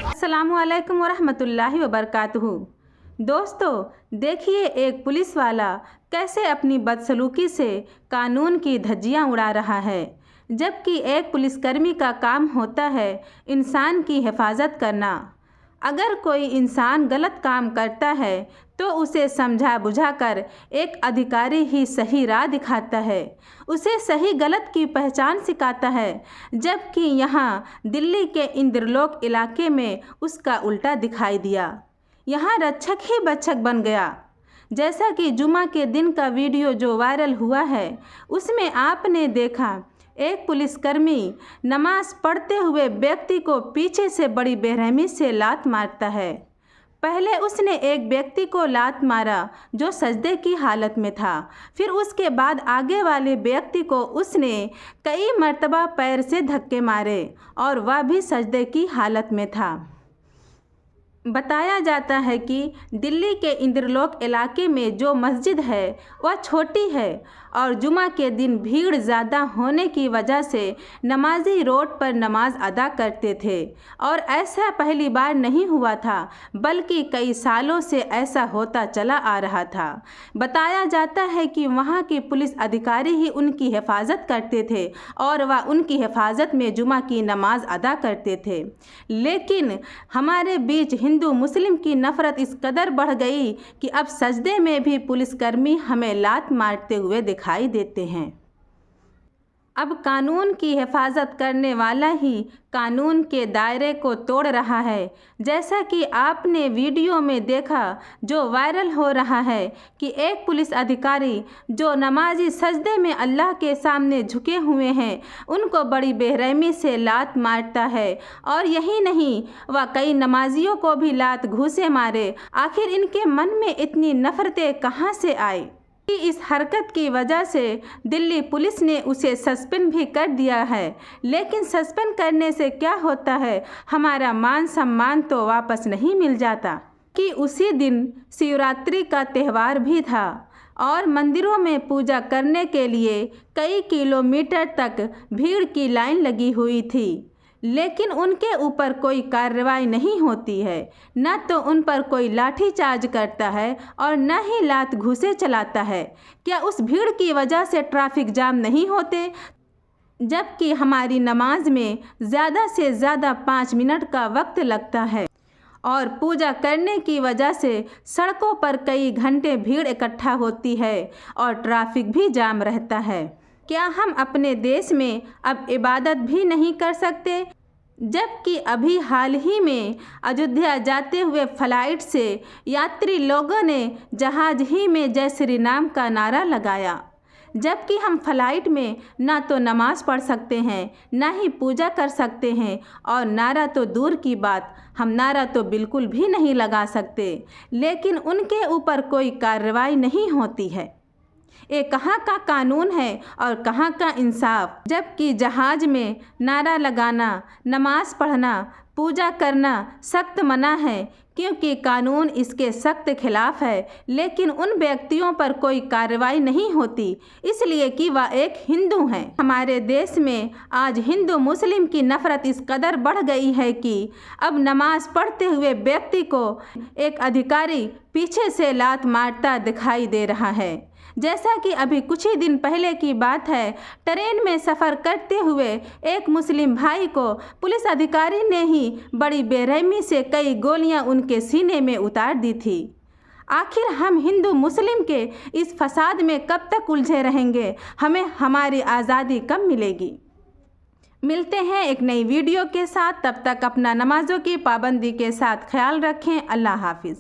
अस्सलामुअलैकुम वरहमतुल्लाहि वबरकातुहू। दोस्तों, देखिए एक पुलिस वाला कैसे अपनी बदसलूकी से कानून की धज्जियां उड़ा रहा है, जबकि एक पुलिसकर्मी का काम होता है इंसान की हिफाजत करना। अगर कोई इंसान गलत काम करता है तो उसे समझा बुझाकर एक अधिकारी ही सही राह दिखाता है, उसे सही गलत की पहचान सिखाता है, जबकि यहाँ दिल्ली के इंद्रलोक इलाके में उसका उल्टा दिखाई दिया। यहाँ रक्षक ही भक्षक बन गया। जैसा कि जुमा के दिन का वीडियो जो वायरल हुआ है, उसमें आपने देखा एक पुलिसकर्मी नमाज पढ़ते हुए व्यक्ति को पीछे से बड़ी बेरहमी से लात मारता है। पहले उसने एक व्यक्ति को लात मारा जो सजदे की हालत में था, फिर उसके बाद आगे वाले व्यक्ति को उसने कई मर्तबा पैर से धक्के मारे और वह भी सजदे की हालत में था। बताया जाता है कि दिल्ली के इंद्रलोक इलाके में जो मस्जिद है वह छोटी है और जुमा के दिन भीड़ ज़्यादा होने की वजह से नमाजी रोड पर नमाज अदा करते थे और ऐसा पहली बार नहीं हुआ था, बल्कि कई सालों से ऐसा होता चला आ रहा था। बताया जाता है कि वहाँ के पुलिस अधिकारी ही उनकी हिफाजत करते थे और वह उनकी हिफाजत में जुमा की नमाज अदा करते थे। लेकिन हमारे बीच हिंदू मुस्लिम की नफ़रत इस कदर बढ़ गई कि अब सजदे में भी पुलिसकर्मी हमें लात मारते हुए दिखाई देते हैं। अब कानून की हिफाजत करने वाला ही कानून के दायरे को तोड़ रहा है। जैसा कि आपने वीडियो में देखा जो वायरल हो रहा है कि एक पुलिस अधिकारी जो नमाजी सजदे में अल्लाह के सामने झुके हुए हैं, उनको बड़ी बेरहमी से लात मारता है और यही नहीं, वह कई नमाजियों को भी लात घूंसे मारे। आखिर इनके मन में इतनी नफ़रतें कहाँ से आई? इस हरकत की वजह से दिल्ली पुलिस ने उसे सस्पेंड भी कर दिया है। लेकिन सस्पेंड करने से क्या होता है, हमारा मान सम्मान तो वापस नहीं मिल जाता। कि उसी दिन शिवरात्रि का त्यौहार भी था और मंदिरों में पूजा करने के लिए कई किलोमीटर तक भीड़ की लाइन लगी हुई थी, लेकिन उनके ऊपर कोई कार्रवाई नहीं होती है। न तो उन पर कोई लाठीचार्ज करता है और न ही लात घूंसे चलाता है। क्या उस भीड़ की वजह से ट्रैफिक जाम नहीं होते? जबकि हमारी नमाज में ज़्यादा से ज़्यादा 5 मिनट का वक्त लगता है और पूजा करने की वजह से सड़कों पर कई घंटे भीड़ इकट्ठा होती है और ट्रैफिक भी जाम रहता है। क्या हम अपने देश में अब इबादत भी नहीं कर सकते? जबकि अभी हाल ही में अयोध्या जाते हुए फ्लाइट से यात्री लोगों ने जहाज ही में जय श्री राम का नारा लगाया, जबकि हम फ्लाइट में ना तो नमाज़ पढ़ सकते हैं, ना ही पूजा कर सकते हैं और नारा तो दूर की बात, हम नारा तो बिल्कुल भी नहीं लगा सकते। लेकिन उनके ऊपर कोई कार्रवाई नहीं होती है। ये कहाँ का कानून है और कहाँ का इंसाफ? जबकि जहाज में नारा लगाना, नमाज पढ़ना, पूजा करना सख्त मना है, क्योंकि कानून इसके सख्त खिलाफ है। लेकिन उन व्यक्तियों पर कोई कार्रवाई नहीं होती, इसलिए कि वह एक हिंदू हैं। हमारे देश में आज हिंदू मुस्लिम की नफ़रत इस कदर बढ़ गई है कि अब नमाज पढ़ते हुए व्यक्ति को एक अधिकारी पीछे से लात मारता दिखाई दे रहा है। जैसा कि अभी कुछ ही दिन पहले की बात है, ट्रेन में सफ़र करते हुए एक मुस्लिम भाई को पुलिस अधिकारी ने ही बड़ी बेरहमी से कई गोलियां उनके सीने में उतार दी थी। आखिर हम हिंदू मुस्लिम के इस फसाद में कब तक उलझे रहेंगे? हमें हमारी आज़ादी कब मिलेगी? मिलते हैं एक नई वीडियो के साथ। तब तक अपना नमाजों की पाबंदी के साथ ख्याल रखें। अल्लाह हाफिज़।